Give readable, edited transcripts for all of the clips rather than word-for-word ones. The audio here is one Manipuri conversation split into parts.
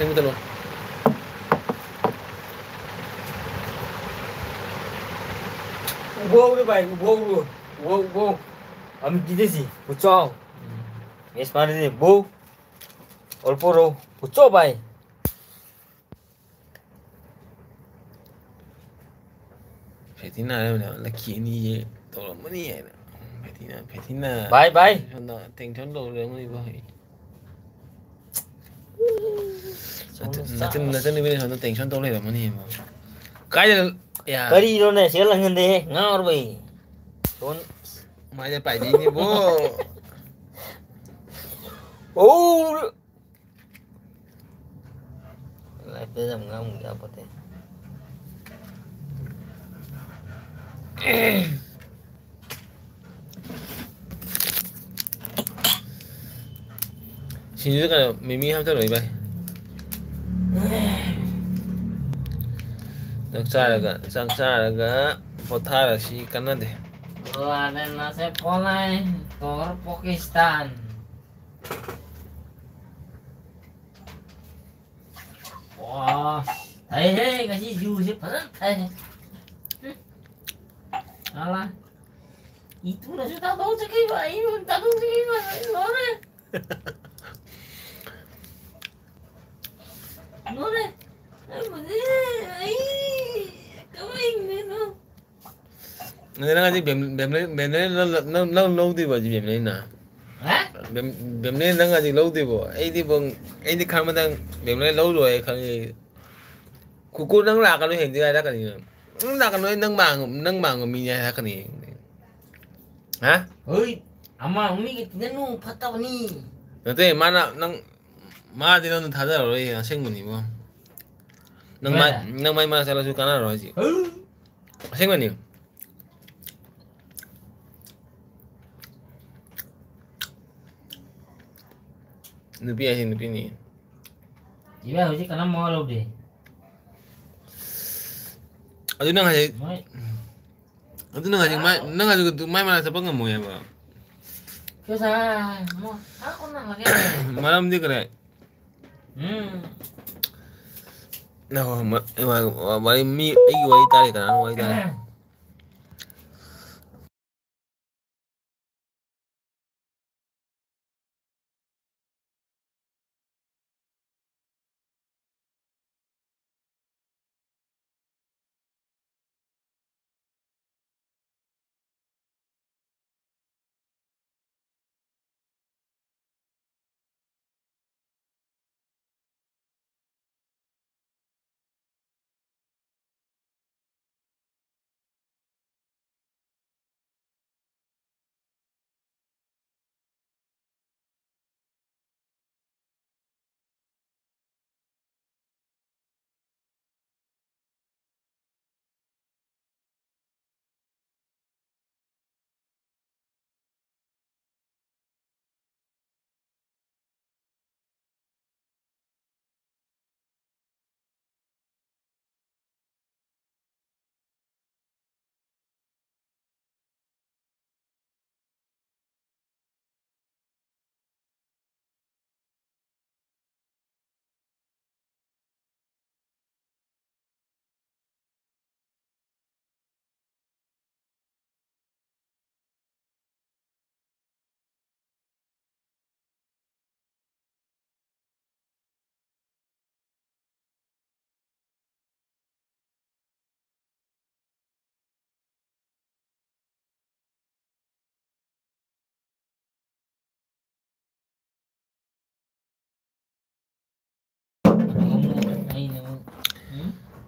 Sing telu. Gua udah baik, gua. Am gide sih, pucau. Yes mana ni, bu. Olporo, pucau baik. Betina laki ni ye tolong mana ye? Betina. Bye. Contoh, tengok contoh orang ni boy. Nanti ni bila contoh tengok contoh orang mana ye boy. Kaya ya. Kari ilo na siya lang hindi, ngawar bay. Son. Macam apa ni boy? Oh. Life dia ngam apa teh? Sini tu kan Mimi ham tu lagi bay. Sang cara potara si kanan deh. Ada nasi polai, kor Pakistan. Wah, hei kasih jus pesan hei. Alah, itu dah sudah tahu sekali bayi, tak tahu sekali bayi, Nore, Nanti nak aje bemle lau di baju bemle na. Bemle nang aje lau di bo. Ai di kamera nang bemle lau rồi khang kuku nang la kan hen dia dah kan ni. La kan nang mang mi ya kan ni. Hah? Oi, ama umi kita nung patah ni. Nanti mana nang ma di nang thada rồi 생문 ni bo. Nang mai mana salah suka na rồi ji. 생문 ni. Nupi ni. Iya, uji karena mau lo deh. Aduh nang aja mai mana siapa nggak mau ya bang? Kesah, mau aku nang lagi. Malam dia kena. Nah, wali mi, wali tarik kan, wali tarik.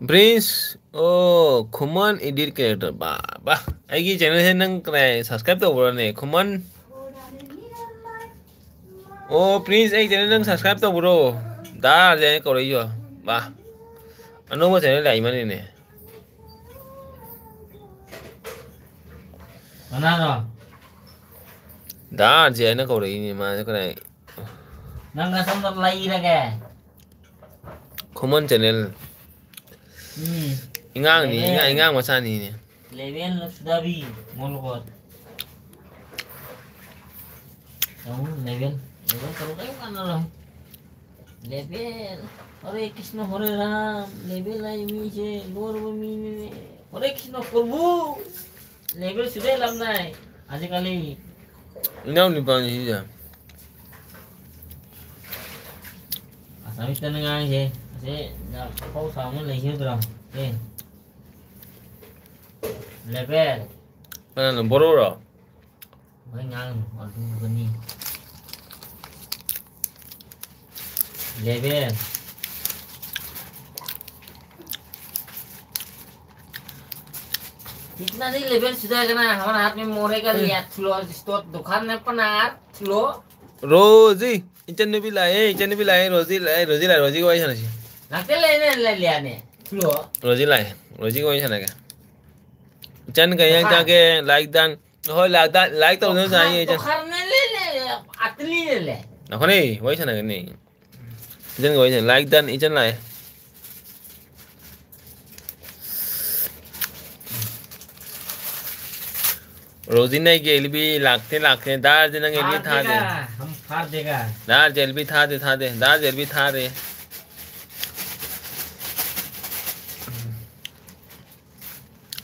Prince, oh, common edit creator, bah. Aigi channel है नंग करे subscribe तो बोलो ने common. Oh, Prince, aigi channel नंग subscribe तो बोलो. दा जाने करो यो, bah. Ano mo channel लाइ मने ने. Mana no? दा जाने करो ini mah करे. Nang kasam tak lagi lagi. Common channel. Ingang masa ni. Level sudah bi, mulkot. Tahu level kalau kayu kan loh. Level. Hare Krishna Hare Ram level ai mi je lor mi Hare Krishna Prabhu level sudah lam nai aja kali Nào đi bằng gì vậy? asami tenang je je na kau sama lagi hidup ram level Mana nak boros lah? mấy ngang aduh gini level कितना नहीं लेवल सुधार करना हमारे हाथ में मोरे का लिया चलो स्टोर दुकान में पनार चलो Rozi, ikan ni bila Rozi kau ayah nasi. nanti ले लिया ने चलो Rozi kau ayah nasi. Ikan kaya yang jaga like tahu ni saya ikan. दुकान में ले अतली ले Nak kau ni, kau ayah nasi ni. Ikan kau ayah like dan ikan lah. रोजी ने गेल भी लागते दार दिन गेल भी था दे हम फाड़ देगा दार जेल भी था दे दार जेल भी था दे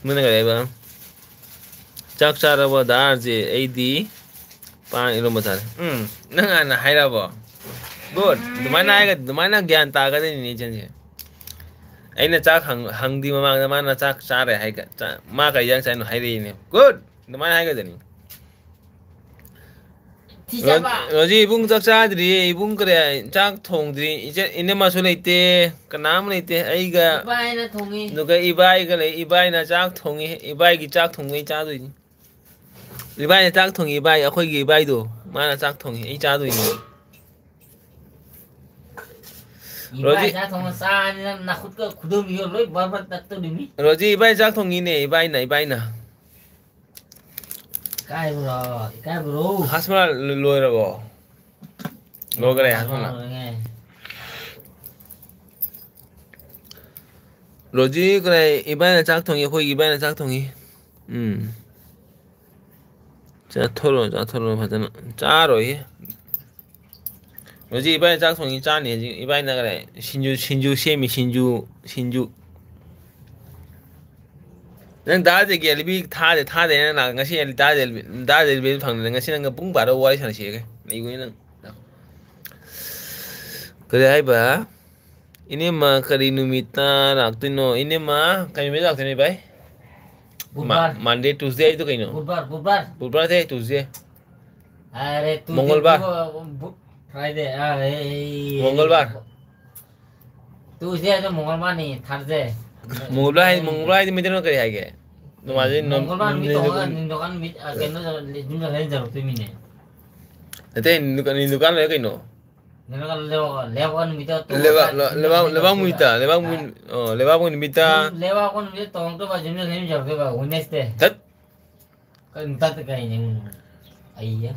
मैंने करे बा चक चार वो दार जे एदी पान इलो मत नंगा ना हाइरा बा गुड तुम्हारा ज्ञान ताकत नहीं चंजे ऐने चक हंगदी माना चक चार है का माँ का yang saya हाइरी ने गुड तुम्हारा है क्या जानी रोजी इबुंग चक चादरी इबुंग करे चक थोंगदरी इचे इन्हें मसले इते का नाम नहीं इते ऐगा इबाई ना थोंगी नुका इबाई का ले इबाई ना चक थोंगी इबाई की चक थोंगी चादू इन इबाई ना चक थोंगी इबाई अखोई की इबाई दो माना चक थोंगी इ चादू इन इबाई चक थोंगा सान ना खुद का खुदो बियो लोई बार तक तो दिमी रोजी इबाई चक थोंगी ने इबाई ना काय bro hasma loy ra bo lo kare hasma roji kare ibai na chak thongi hoi ibai na chak thongi cha thoro bhajan cha roi roji ibai na chak thongi cha ne ji ibai na kare shinju shemi shinju nang da je ge libi tha de na ngasi da je bi phang de ngasi nang pung ba do wai san shi ge ni gu nang kare ai ba ini ma kari numita raktino ini ma kami me raktino bai Monday Tuesday itu kaino budbar the Tuesday are tu Mongolbar Friday Mongolbar Tuesday itu Mongolbar nih Thursday Mongolbar itu meter no kare ai ge Nomade Mongolbar mi to nindokan mi keno junga lain jaro tu mi ne ate nindukan le kaino nindokan lewa mi to lewa muita lewa kon mi to to ba junga lain jaro ke ba Wednesday tat kan tat kai ne ai ya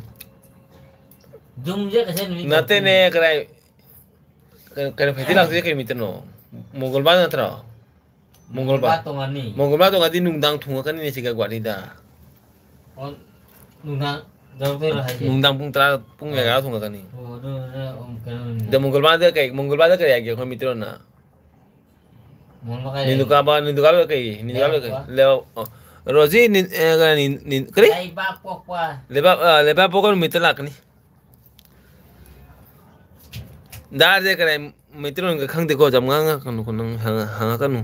jum je kase mi nate ne kare pheti lagse kai meter no Mongolbar na tra Mongolbar to ngadi nungdang thunga kan ni siga gwani da on nungdang jauh tu lah aja nungdang pung lega thunga kan ni oh om kan de Mongolbar da kai age ko mitro na ninduka ba kai le roji ni kare leba pokon mitla kan ni dar de kare mitro ka khang de ko jam nga kan ko nang hanga kan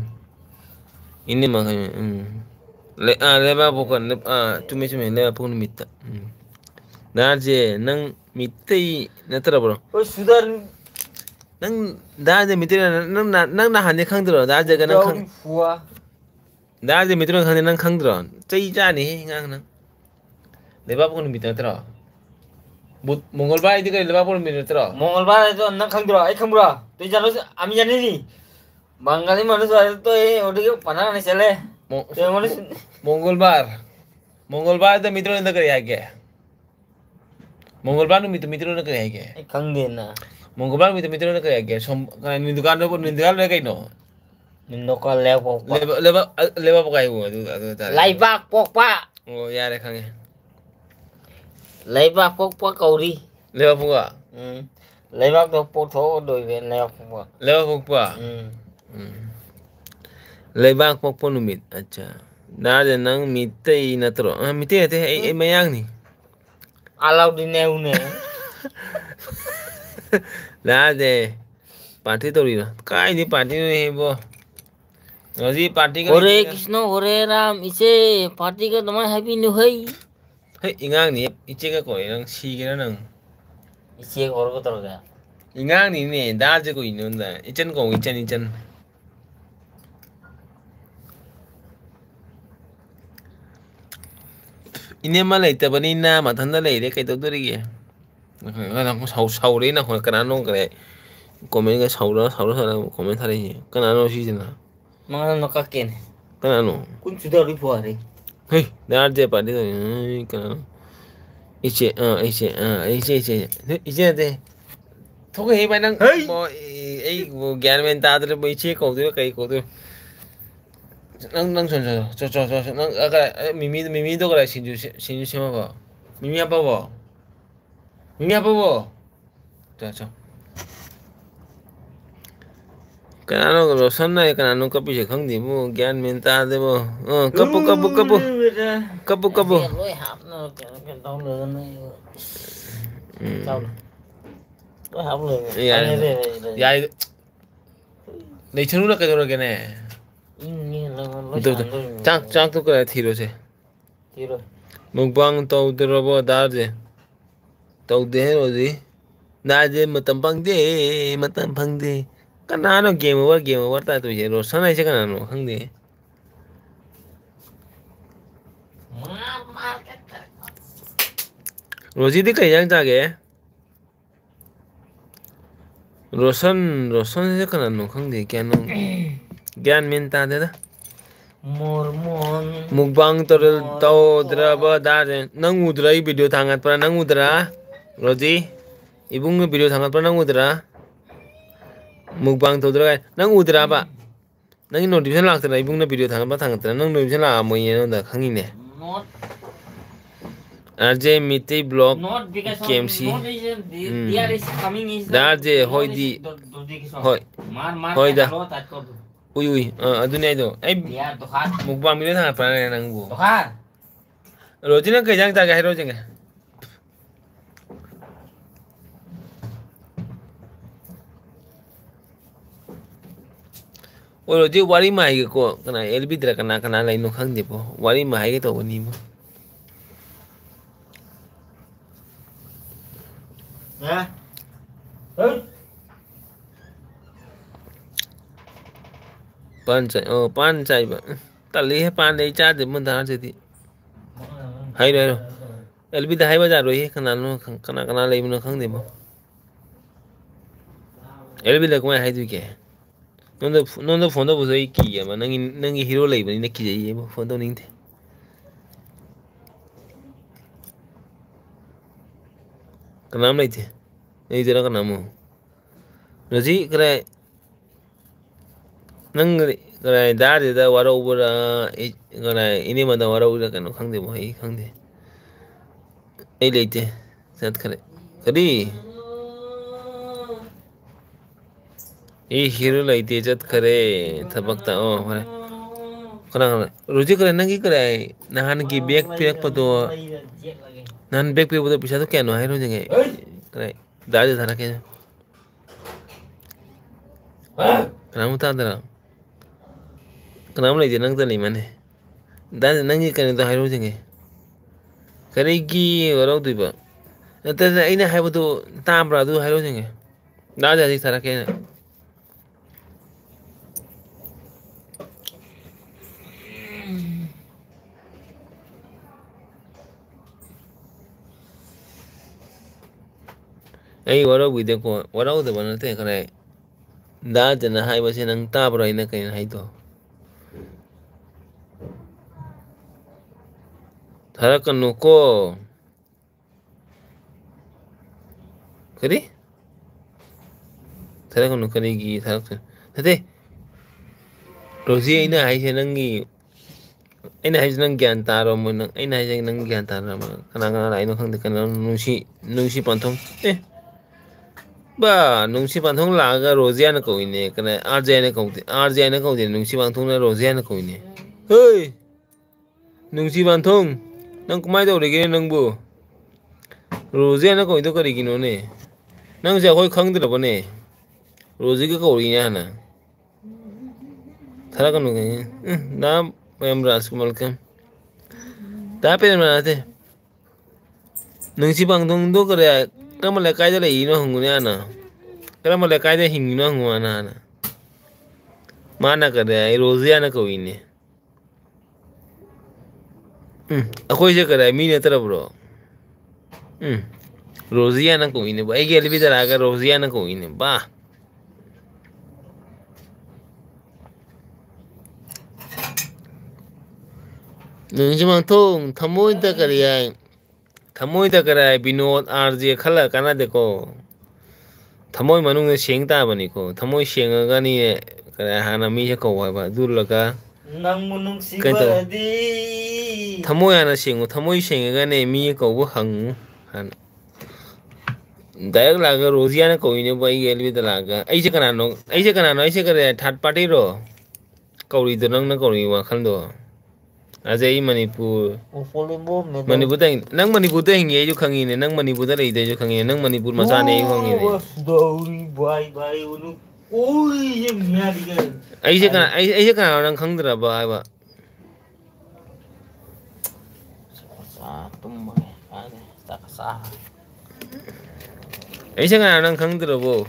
ini makanya leba pokon cumi leba pokon mita darje nang mitai natra bro oh sudah nang darje mitai nang na hande khang dro darje ga nang khang darje mitai khang nang khang dro chai ja ni ngang nang leba pokon mita tra Mongolbar itu kan leba pokon mita tra Mongolbar itu nang khang dro ai khang bro tu jano ami jani ni Bangali manusia itu udah panah nih sele. Mongolbar itu mitro ndak kare age. Mongolbar nu mitro ndak kare age. Kang dena. Mongolbar mitro ndak kare age. Kan nindukan le kai no. Nindukan leba pokai wo adu ta. Laiba pokpa. Oh ya re kang. Laiba pokpa kauri. Leba poka. Lấy bác đâu bố thố đổi về leo không ạ. Leo pokpa. Lebak pokpo numit. Acha. Dade nang mitei natro. Ah mitei ate ay mayang ni. Alau đi neo nè. Dade. Party to rina. Kai ni party ni bo. Roji party ka. Hore Krishna Hore Ram इसे पार्टी का तुम्हारा हैप्पी न्यू है. Hey ingang ni iche ka ko nang si ka nang. इसे एक और को तरह गया. Ingang ni ne dade ko inunda. Ichen ko ichen. Ini malay tabani na matanda lay de kay to dori ge. Kana ko sau re na ko kana no kare. Comment cái sau đó comment thay đi cái nào nó gì thế nào Mana no kaken. cái nào nó Kun sudah ribu hari. hey đã chơi bạn đi rồi cái nào iche thế thôi cái bạn đang ấy gian men ta rồi bây chơi cầu tôi cái cầu tôi năng cho năng cái mimi đó cái xin chú xem vào mimi apa vào cho Kanano Rosan na kanano ka pisa khang di mo gyan menta de mo kapu Lôi hạp nó cái đau lửa này. Sao? Lôi hạp lửa. ya nei chunu la ka dor ke ne Ini lôi. chak tu ka thiro se Tiro. mukbang to dro bo da je to de ro di na je matam pang de kanano game over ta tu je Rosan ai se kanano khang di Roji di kai yang ta ge Rosan se kanano khang di gyan menta de da Mormon. mukbang to dra ba da je nang udra I video thangat pra nang udra Roji ibung video thangat pra nang udra mukbang to dra nang udra ba nang notification lak tra ibung na video thangat tra nang notification la mo ye no da khangi ne Not. RJ Miti blog Not because KMC not is there is coming is. Darje hoi di hoi Mar. hoi da Lo tat ko. ui adune ai do ai Dia dohan. mukbang video thangat pra nang bu Dohan. Roji na kai jang ta ga hero jeng Roji wari mai ko kana LB dra kana lai no khang de bo wari mai ke to ni bo Nè. Ừ. pan chai ba tali he pan dei cha de mun da je di hai ro LB da hai ba ja ro he kana lai no khang de bo LB da ko hai du ke non do phone do bo sai ki ya ma nang hero lai ba ni na ki je bo phone do ning the Kanam lai the ei jera kanam Roji kare nang kare da de da wara ubra kare ini ma da wara ubra kanu khang de bo ei khang de ei lai the sat kare kari ei hero lai the jat kare thabak ta kare kana Roji kare nang ki kare nahan ki bag pek pa to nan bag pek pa to pisa to kya no hai ro jenge kare da de thara ke Kanam ta dara kanam lai nang ta lai mane da nang ki kane to hai ro jenge kare ki waro tu ba ta ina hai ba to ta bra tu hai ro jenge da ja ji thara ke ai waro video ko waro de banate kare da jana hai ba se nang ta bra ina kai hai to thara kanu ko kari thara kanu kari gi thara thate Roji ina hai se nang gi ina hai nang gyan ta ro mo nang ina hai nang gyan ta ra ma kana lai no khang de kana nungsi panthong ba nung si ban thong la ga Rosia na ko ine kana RJ na ko RJ na ko de nung si ban thong na Rosia na ko ine hey nung si ban thong nang kumai do re ge nang bu Rosia na ko do ka ri gi no ne nang ja khoi khang de ba ne Rosie ka ko ri nya na thara ka no ge na em ras kumal kam ta pe na te nung si bang thong do ka re ka ma le kai da le i no hung ne na ka ma le kai da hing no hung na na mana ka re Rosia na ko ine akhoi je ka re mi ne tara bro Rosia na ko ine ba ai ge le bi da ga Rosia na ko ine ba nung si bang thong thamoi da ka ri ai thamoi da ka ra Binod RJ khala kana de ko thamoi manung ne seng ta ba ni ko thamoi seng ga ni ka hana mi je ko ba dur la ka nang munung si ba di thamoi ana seng thamoi seng ga ne mi ko bu hang han dayak la ga Rosia na ko ine ba ai ge le da la ga ai je kana no ai je ka re third party ro ko ri do nang na ko ri wa khan do Ajay Manipur Manipur tang nang Manipur ta hingi ju khangi ne nang Manipur ta rei de ju khangi nang Manipur masa ne khangi ne bye unu oi ye mya di ga ai je kana nang khang dra ba ba sa tum ai ta sa ai je kana nang khang dra bo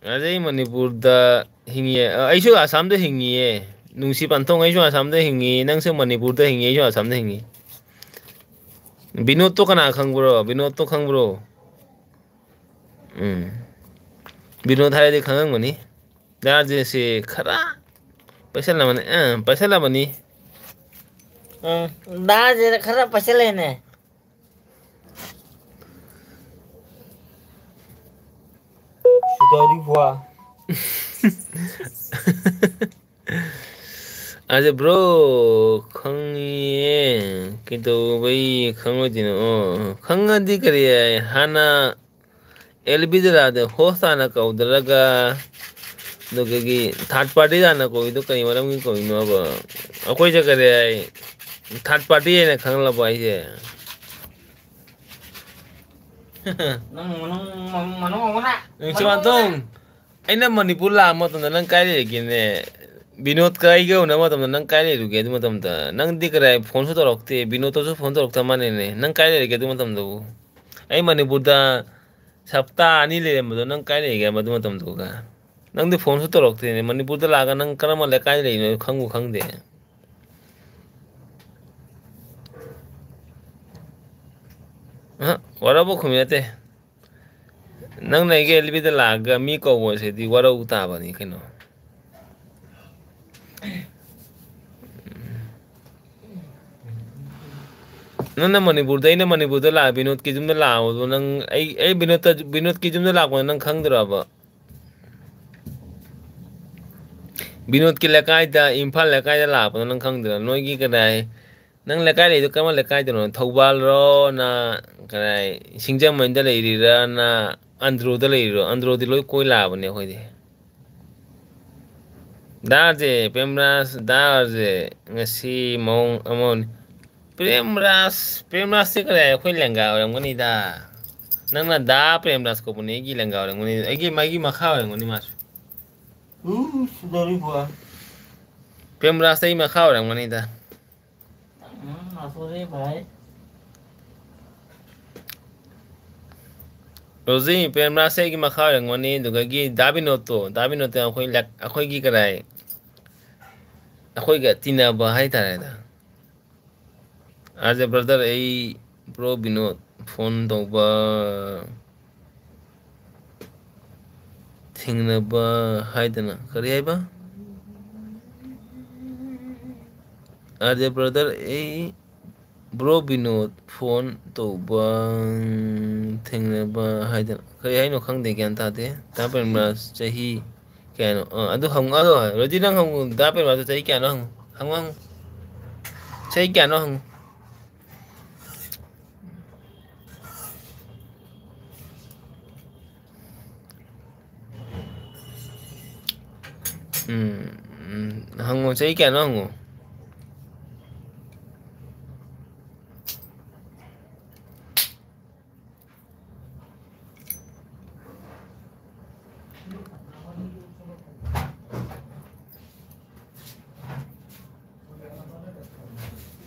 Ajay Manipur da hingi ai ju Assam da hingi nungsi pantong ai ju Assam da hingi nang se Manipur da hingi ai ju Assam da hingi Binod to kana khang bro Binod to khang bro Binod hai de khang ngani da je se khara paisa la mani da je khara paisa le ne sudari bua Aja bro khangye kintu bai khangwa dino khanga di kariya hana elbidra de hosta na ka udraga do gi third party da na ko ido kai maram ko no ba akoi ja kariya third party ne khangla bai je nang Cuma tong aina Manipur la ma tam nang kai le gi ne Binod kai ge na ma tam nang kai le ru ge ma tam ta nang dik rai phone so to rokte Binod to phone to rokta mane ne nang kai le ge ma tam do ai Manipur da sapta ani le ma do nang kai le ge ma tam do ga nang de phone so to rokte ne Manipur da la ga nang kara ma le kai le no khangu khang de wara bo khumete nang na ge libi da la ga mi ko wo se di wara uta ba ni keno nang na Manipur da la Binod ki jum da la wo nang ai Binod ki jum da la ko nang khang dra ba Binod ki la kai da Imphal la kai da la pa nang khang dra noi gi ka dai nang la kai le do kama la kai da no Thobal ro na ka dai Singjam man da le ri ra na Andro da le ro Andro di loi koi la ba ne hoi de da je Pemras da je ngasi mong amon Pemras se ka dai khoi lenga ora ngoni da nang na da Pemras ko bune gi lenga ora ngoni agi magi ma kha ora ngoni mas sudari bua Pemras sai ma kha ora ngoni da asore bhai Rosie Pemras sai gi ma kha ora ngoni du ga gi Binod to akhoi gi karai akhoi ga tina ba hai ta da as a brother ai bro Binod phone to ba thing na ba hai da na kari ai ba as a brother ai bro Binod phone to ba thing na ba hai da kari ai no khang de gyan ta de ta Pemras chahi kya no adu hang ado Rosie nang hang da Pemras chahi kya no hang chahi kya no hang Hango chai kya no hango.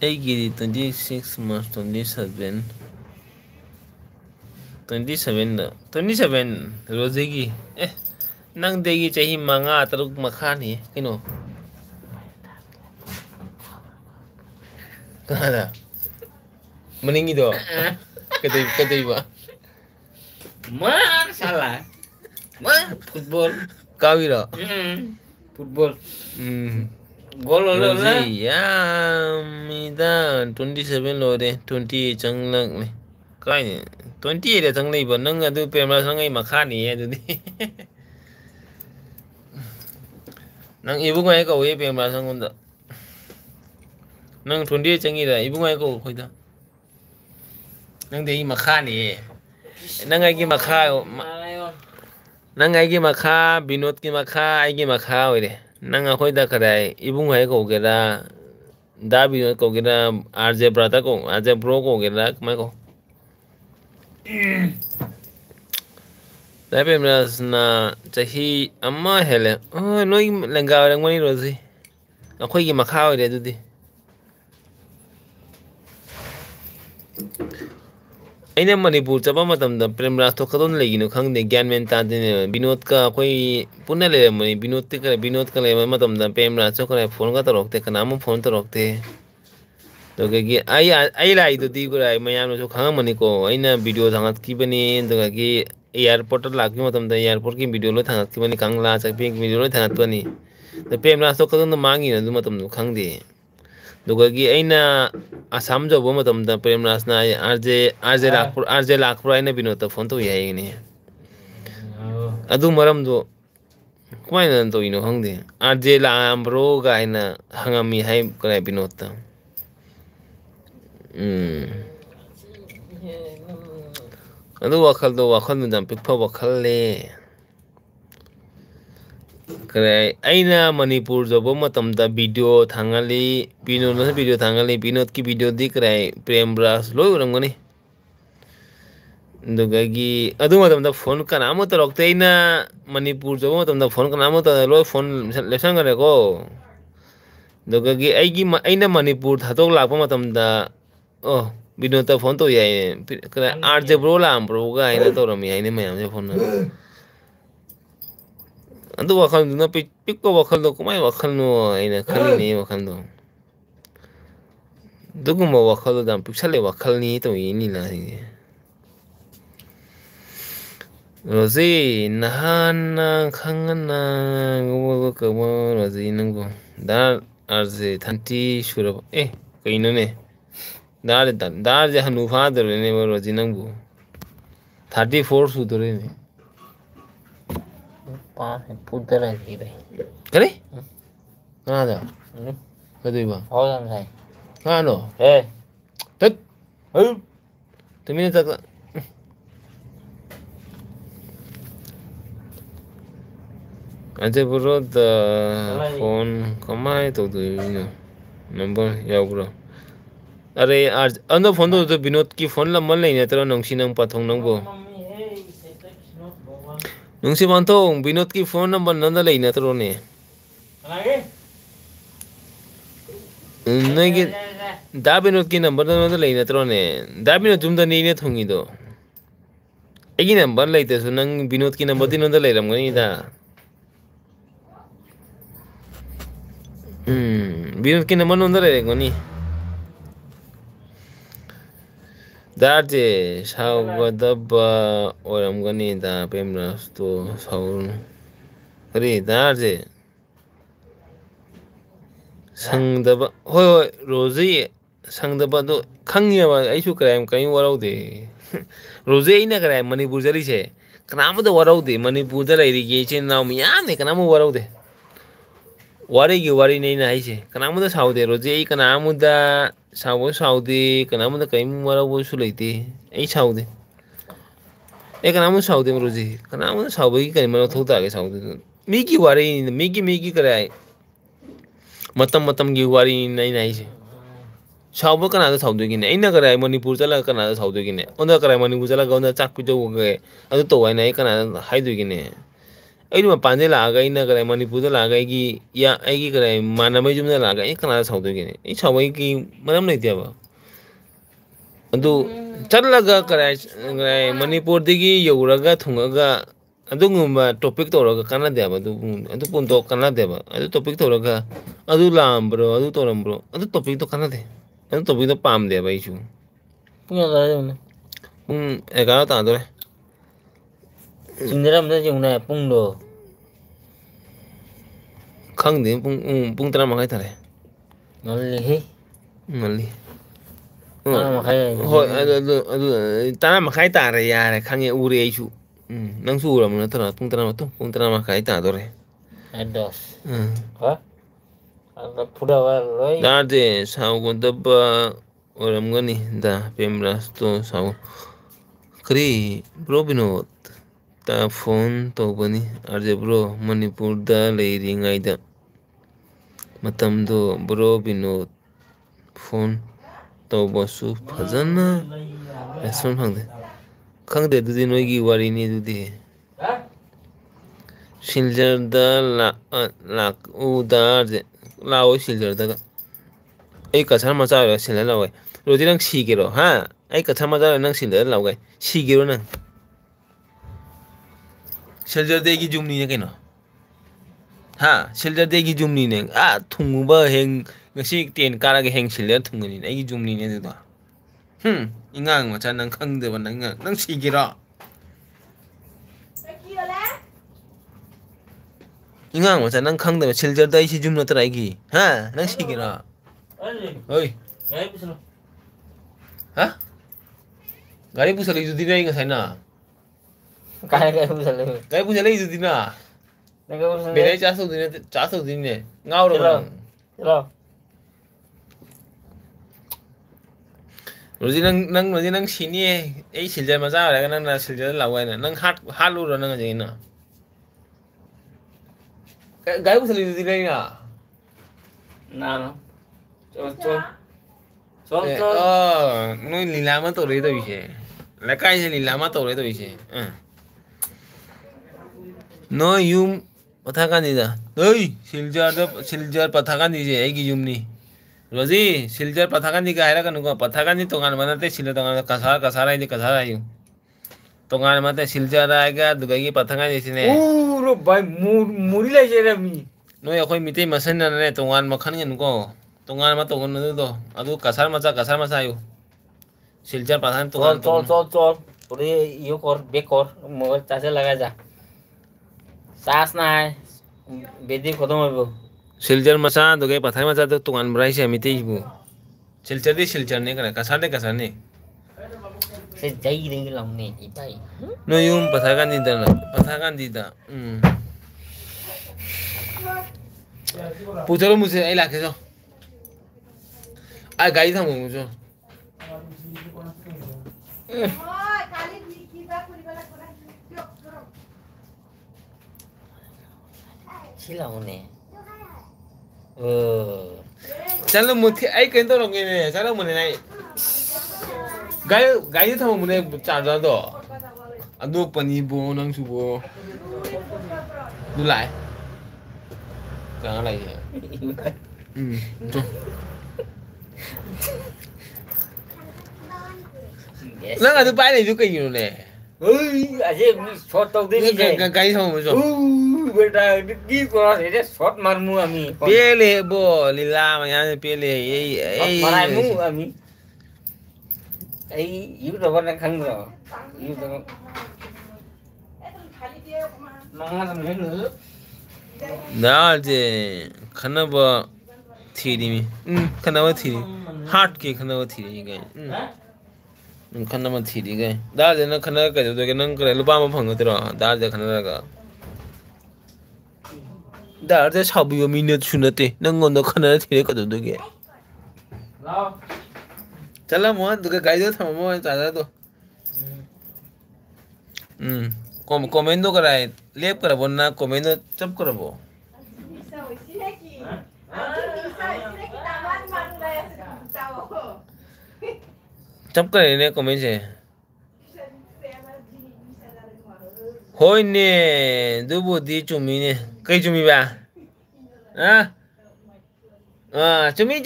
Giri 26 March 27 Rosegi nang degi chahi manga taruk makhani kino kada meningi do kadai ba salah football kawira football gol lah ya mida 27 lo de 20 changlang ne kai ne 20 de changlai ba nang adu pemra sangai makhani adu di nang ibu ngai ko we pemra sangonda nang 20 changi da ibu ngai ko khoida nang de makhani nang ai gi makha nang ai gi makha binod ki makha ai gi makha we nang akhoi da karai ibung hai ko gera da binod ko gera RJ brother ko RJ bro ko gera mai ko da pemras na chahi amma hele noi lenga rang mani rozi akhoi gi makha we du di aina manipur chaba matam da premras to khadon legino khangde gyan men ta de binod ka koi punna le mani binod ka le matam da premras to kare phone ka torok te kana mo phone torok te to ge ai lai to di gurai mayam no khang mani ko aina video thangat ki bani to ge airport la ki matam da airport ki video lo thangat ki bani kangla chak ping video lo thangat bani to premras to khadon mangi na du matam no khangde Dugagi aina asam job matam da premras na RJ lakpur aina binota phone to yai ni adu maram do kwai na to ino hangde RJ lambro ga aina hangami hai krai binota adu wakal dam pikpa wakal le kare aina manipur jobo matam da video thangali binod ki video dik rai prembras loi urangani dugagi adu matam da phone kana mo to rokte aina manipur jobo matam da phone kana mo to loi phone lesang gare ko dugagi aina manipur thatok lakpa matam da binod ta phone to yai kare RJ bro ga aina to rami aina mayam je phone adu wakal na pikko wakal do kumai wakal no aina khali ni wakal do duguma wakal do piksale wakal ni to ini la rozi nahana khangana go ko rozi nango da arze thanti shurab kaino ne dar je hanu father ne rozi nango 34 sudore ne putar lagi deh. Kali? Ada. Betul bang. Oh sampai. Ano? Tet. Tumi tak. Aja bro the phone kamai to do number ya bro. Are आज अंदर फोन तो विनोद की फोन ला मन नहीं तेरा नंगसी नंग पाथों नंगो Nungsi mantong binod ki phone number nanda lai na tro ne nagi da binod ki number nanda lai na tro ne da binod jumda nei ne thongi do egi number lai te sunang binod ki number din nanda lai ram gani da binod ki number nanda lai gani Darje sawadaba oram gani da pemras to saun kare darje sangdaba hoi rozi sangdaba do khangya ba aisu kraim kai warau de rozi ina kraim manipur jari che kanam do warau de manipur da lai ri che naw miyam ne kanam warau de wari gi wari nei na ai che kanam do sau de rozi kanam da Saudi kenapa dah kau marah bos suliti? Saudi. Kenapa Saudi meruji? Kenapa Saudi kau marah tahu tak Saudi? Miki wari Miki kare matam ki wari nai nai se sauba kana da saudu gine ina kare Manipur chala kana da saudu gine onda kare Manipur chala ga onda chak pijo ge adu to wai nai kana haidu gine ai ma pande la ga ina kare Manipur la ga gi ya ai gi kare mana mai jum la ga kana da saudu gine ai saubai ki manam nai dia ba adu chala ga kare Manipur digi yoraga thunga adungumba topic toroga kana deba adu punto kana deba adu topic toroga adu lambro adu torambro adu topic to kana de adu topic to pam deba isu punya da ne 11 ta dore sindiram da jung na pung do khang de pung tara ma kai tare ngali he ngali tara ma kai ho adu tara ma kai tare ya khang ye ure isu nang su ra mana tara pung tara ma kai ta dore ados ha ada puda wa loi da de sao gon da ba oram gani da pemras to sao kri bro binod ta phone to bani arje bro Manipur da leiri ngai da matam do bro binod phone to bosu phajana response phangde khangde du din gi wari ni du de siljar da la u da la o siljar da ai ka sama sa ra siljar la wai ro di nang si ge ro ha ai ka sama sa nang siljar la wai si ge ro nang siljar de gi jumni ne keno ha siljar de gi jumni ne thungu ba heng ngasi ten kara ge heng siljar thungni ai gi jumni ne da ingang ma chan nang khang de ban nang si ge ro ingang ma chan nang khang de siljar dai si jumna tra gi ha nang si ge ro oi gai puslo ha gari pusali ju dinai nga saina gai puslo gari pusali ju dina naga puslo bere chaso dine ngau ro chalo roji nang sini ei siljar ma ja ra nang na siljar la wai na nang halu ro nang je na gari pusali ju dinai na na chol noi lila ma to re to bise la kai se lila ma to re to bise no yum pathakan dida oi siljar pathakan dije ei gi yumni roji siljar pathakan di gaira kan ko pathakan di tongan manate siljar tongan kasara ini kasara yu tongan mate siljar aega dugai pathakan disine ro bai muri lai jera mi no ya koi mite masan na ne tongan makhan ngen ko tongan ma tongan nu do adu kasar masa yu siljar pathakan tongan chol pore iyo kor be kor mo chase laga ja sas na bedi khodom hobo siljar masa dugai pathakan masa to tongan brai se mite ibu siljar ne kana kasar ne se jai ring long ne itai no yum pathakan dida puchalo muse ai la ke so ai gai tham mu so chilong ne chalo muthi ai ken to rong ne chalo mun nai gai tham mu ne cha ja do adu pani bo nang su bo du lại cái này nó là thứ bãi này chú kinh rồi nè aje mi shot tau de cái xong rồi beta ki ko re shot marmu ami pele bo lila ma ya pele ei marai mu ami ei yu do ban khang ro yu do mang sam ne nu ना जे खाना बा थीरी में खाना बा थीरी हार्ट के खाना बा थीरी गए खाना बा थीरी गए दाल जे ना खाना का जो के नंग करे लुपा में फंग तेरा दाल जे खाना का दाल जे साबु यो मिनट सुनते नंग ओंदो खाना थीरी का जो के चला मोहन तो गाइड था मोहन चाचा तो comment do karai lep kara bonna comment do chap kara bo chap kara ne comment se hoi ne dubu di chumi ne kai chumi ba chumi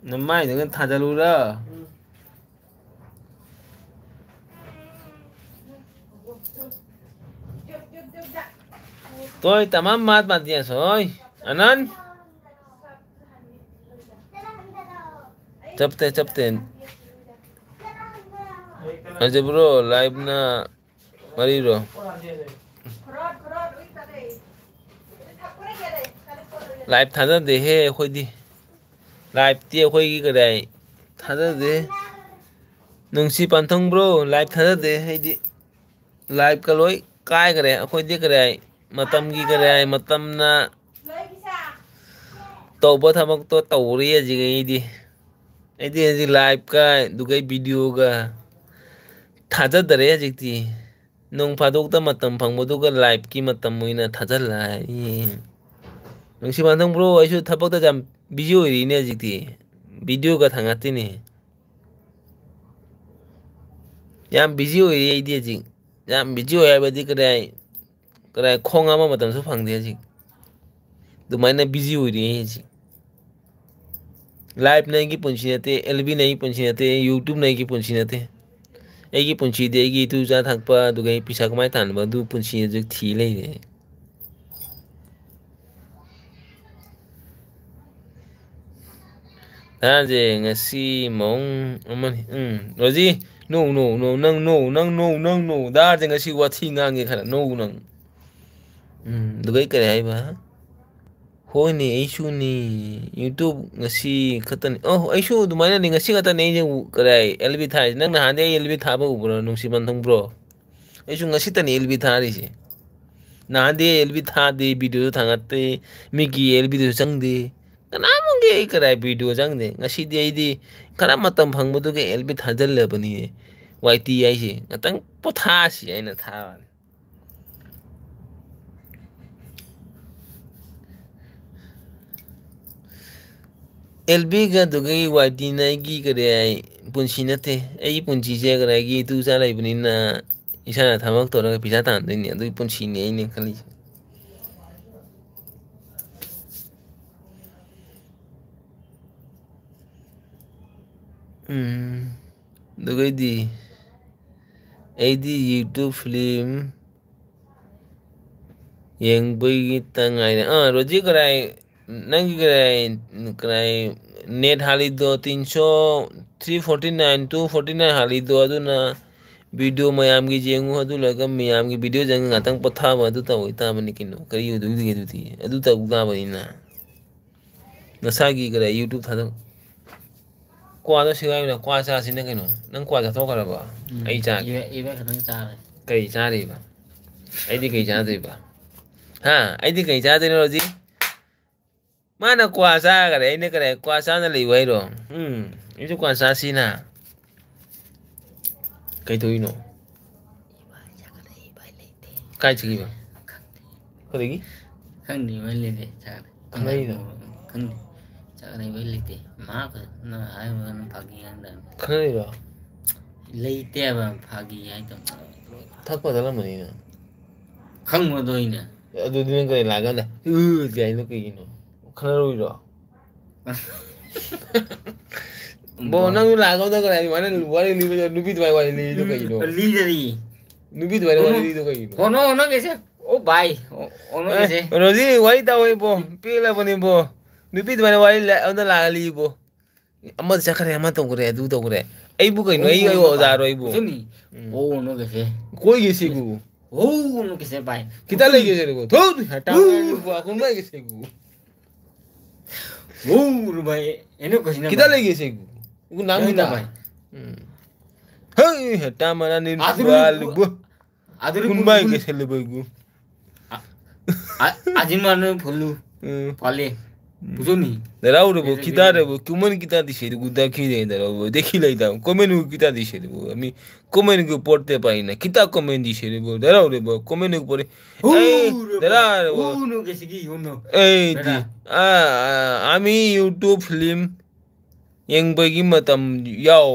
namai dengan thajalura tôi tamam mat mat dia soy anan chapte aje bro live na mari ro live thada de he khoi di live tia khoi gi ka dai thada de nungsi panthong bro live thada de he di live ka loi kai ka re khoi di ka dai matam gi ka dai matam na to bo thamak to tawri ji gi di ai live ka du kai video ga thada dare ji ti nung phadok ta matam phang mo du ka live ki matam moina thada lai nungsi panthong bro ai su thabak ta jam video ri ne ji ti video ka thangati ni yam video ri ai di ji yam video ai ba di ka dai khong ama matam su phang de ji du mai na video ri ai ji live नहीं की punchi nate LB नहीं punchi nate YouTube नहीं की punchi nate ai की punchi de gi tu ja thak pa du gai pisa kamai tan ba du punchi je thi lei de ta je ngasi mong amani roji no nang da je ngasi wa thi ngang ge khara no nang du gai kare ai ba hoi ni aishu ni YouTube ngasi khatan aishu du mai ni ngasi khatan nei je karai LB thai nang na hande LB tha ba ubro nungsi banthong bro aishu ngasi tan LB tha ri se na hande LB tha de video thangate mi gi LB du chang de kana mong ge karai video chang de ngasi de ai di kana matam phang bu du ge LB tha jal le bani YT ai se ngatang potha si ai na tha LB ga dugai YT na gi kare ai punchi nate ai punchi je kare gi tu sa lai bani na isa na thamak to ra pisa tan de ni du punchi ne ai ne khali dugai di ai di YouTube film yang bagi tangai roji kare nang krai net hali do 349 249 hali do aduna video mayam gi jengu adu laga mayam gi video jang ngatang patha ba du ta oita mani kinu kari du gi du ti adu ta uga ba ina nasa gi krai YouTube thada kwa do sigai na kwa cha sin kinu nang kwa cha to kara ba ai cha e ba ka nang cha kai cha ri ba ai di kai cha de ba ai di kai cha de no ji mana kuasa kare ini kare kuasa na liwai ro itu kuasa sina kai to ino kai chi ba ko degi khang ni mai le de cha khang ni do khang cha này với le de ma ko na ai ma na phagi ang dan khang ni do le te ba phagi ai to thak pa dala mani na khang mo do ina adu din kai la ga da gai no kai ino khana ro bo nang la ga da kai mana wari li nubi dwai wari li do kai no li jari nubi dwai wari li do kai no ono ke se o bai ono ke se roji wai ta wai bo pila bani bo nubi dwai wari la onda la li bo amma sa kare amma to kore du to kore ai bu kai no ai o za ro ai bo ni o ono ke se koi ge se gu o ono ke se bai kita le ge se gu thod hata bu akun mai ge se gu bai eno ko sina kita le ge se gu ku nam ni na bai hey hata mana ni bal bu aduru kun mai ge se le bai gu ajin manu phulu pale বুঝনি দাঁড়াও রে বউ কিতা রে বউ কেমন কিতা দিছে রে দেখি রে দাঁড়াও বউ দেখি লাইতাম কমেন্ট কিতা দিছে রে বউ আমি কমেন্ট পড়তে পারি না কিতা কমেন্ট দিছে রে বউ দাঁড়াও রে বউ কমেন্ট পড়ে এই দাঁড়া রে বউ উনো গেছে কি উনো এই দি আমি YouTube film yengbagi matam yaw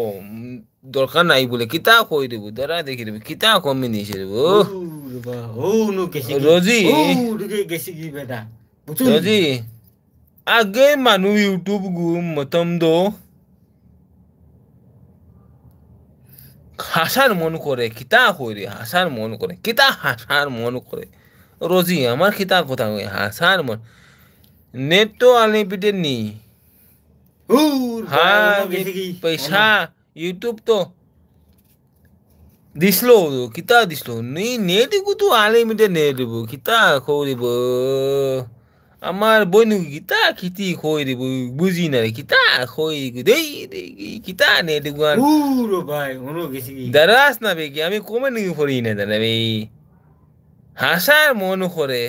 dorkan nai bole kita koi রে বউ দাঁড়া দেখি রে কিতা কমেন্ট দিছে রে বউ উনো গেছে রোজি গেছে কি বেটা রোজি আগে মানু ইউটিউব গু মতম দো হাসার মন করে কিতা কইরে হাসার মন করে কিতা হাসার মন করে রোজি আমার কিতা কথা কই হাসার মন নেট তো আনলিমিটেড নি হ্যাঁ পয়সা ইউটিউব তো দিছলো কিতা দিছলো নি নেট গু তো আনলিমিটেড নেট দিব কিতা কইব আমার বইনু কিতা খিতি কই দিব বুঝি না কিতা কই দেই কিতা নে দিগুয়ার পুরো ভাই ওনো গেছি কি দারাস না বে কি আমি কমেন্ট কি পড়ি না দাদা বে হাসার মন করে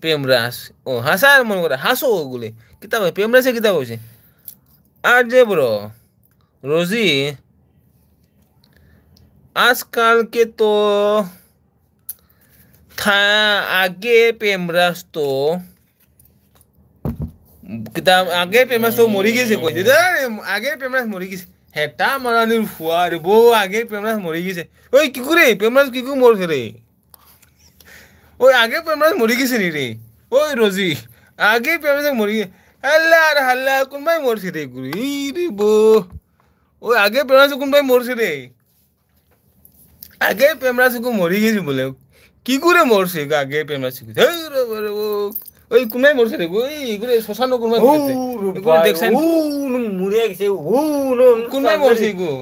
প্রেমরাস ও হাসার মন করে হাসো ওগুলে কিতা প্রেমরাসে কিতা কইছে আর যে ব্রো রোজি आजकल के तो था आगे प्रेमरास तो কিতাব আগে প্রেমাস তো মরি গেছে কই দিদা আগে প্রেমাস মরি গেছে হেটা মারানির ফুয়ার বউ আগে প্রেমাস মরি গেছে ওই কি করে প্রেমাস কি কু মরছে রে ওই আগে প্রেমাস মরি গেছে নি রে ওই রোজি আগে প্রেমাস মরি আল্লাহ আর হাল্লা কোন ভাই মরছে রে গুরি রে বউ ওই আগে প্রেমাস কোন ভাই মরছে রে আগে প্রেমাস কু মরি গেছে বলে কি করে মরছে আগে প্রেমাস কু এই রে ওই কোনই মরছে রে ওই এগুলো শ্মশান কোনই মরছে এগুলো দেখছেন ও মুরে গেছে ও কোনই মরছে গো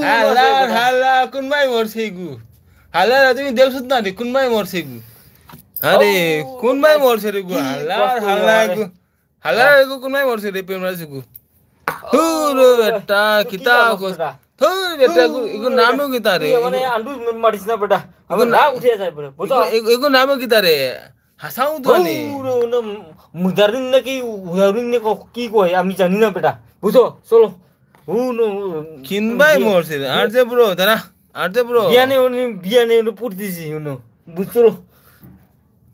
হালা হালা কোনই মরছে গো হালা তুমি দেখছ না রে কোনই মরছে গো আরে কোনই মরছে রে গো হালা হালা গো হালা গো কোনই মরছে রে প্রেমরাজ গো হুরো বেটা কিতা কো হুর বেটা গো এগো নামও কিতা রে মানে আন্ডু মারিস না বেটা আমার রাগ উঠে যায় বলে বুঝো এগো নামও কিতা রে হাসাও তো নে পুরো মুদারিন নাকি উদারিন নে কি কই আমি জানি না বেটা বুঝো চলো উনো কিনবাই মরছে আর যে ব্রো দাঁড়া আর যে ব্রো বিয়ানে পুট দিছি উনো বুঝছো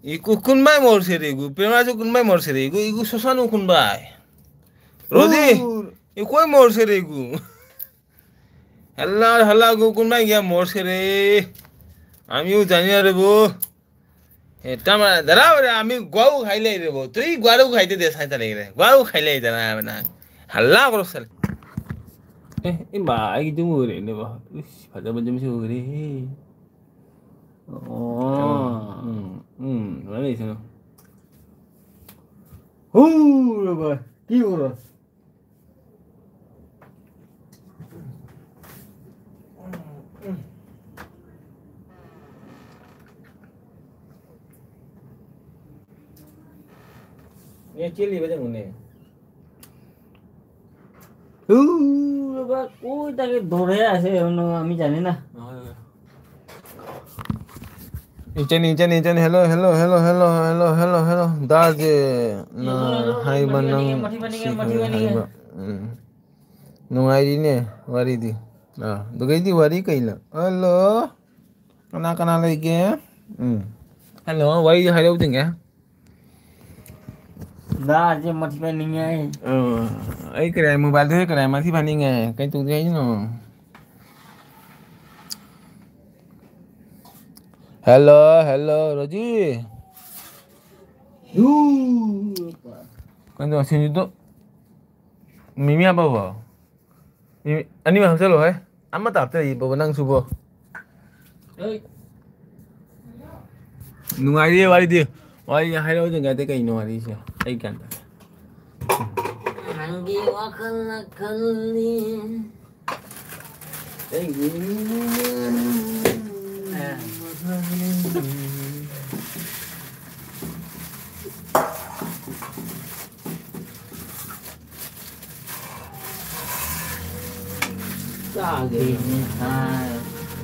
ইকু কোনবাই মরছে রে গু প্রেমাজ কোনবাই মরছে রে গু ইগু শ্মশান কোনবাই রোজি ই কই মরছে রে গু আল্লাহ হাল্লা গু কোনবাই গিয়া মরছে রে আমিও জানি না রে বউ এটা দাঁড়া আমি গোয়াও খাইলে রে বউ তুই গোয়ারও খাইতে দে সাইতা রে গোয়াও খাইলে দাঁড়া না হাল্লা করো সাল এই বা এই তুমি রে নে বা ভাজা ভাজা মিশে রে ও ভালো হইছে না হুরে ভাই কি করো ये चिल्ली बजे मुने বাবা কই তাকে ধরে আছে আমি জানি না Ichen hello daje na hai banang nungai di ne wari di dugai di wari kaila hello kana lagi hello wari hello ting ya ना जे मठी पे नहीं है ai kira mobile thế kira mà thi phani nghe cái tụ thế nó hello Roji kan tu sini tu mimi apa ba ani mah selo hai amma tap te ba nang subo nungai dia wari dia wari hello jeng kata kai no wari sia ai kan Anggi wakal-kali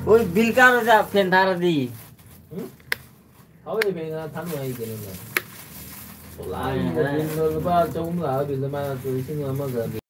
Oi bil ka raja fen thara di How are you going to tell me? ꯂꯥꯏ ꯂꯨꯄꯥ ꯆꯍꯨꯝ ꯂꯥꯛꯑ ꯕꯤꯜ ꯑꯃ ꯂꯤꯁꯤꯡ ꯑꯃꯒ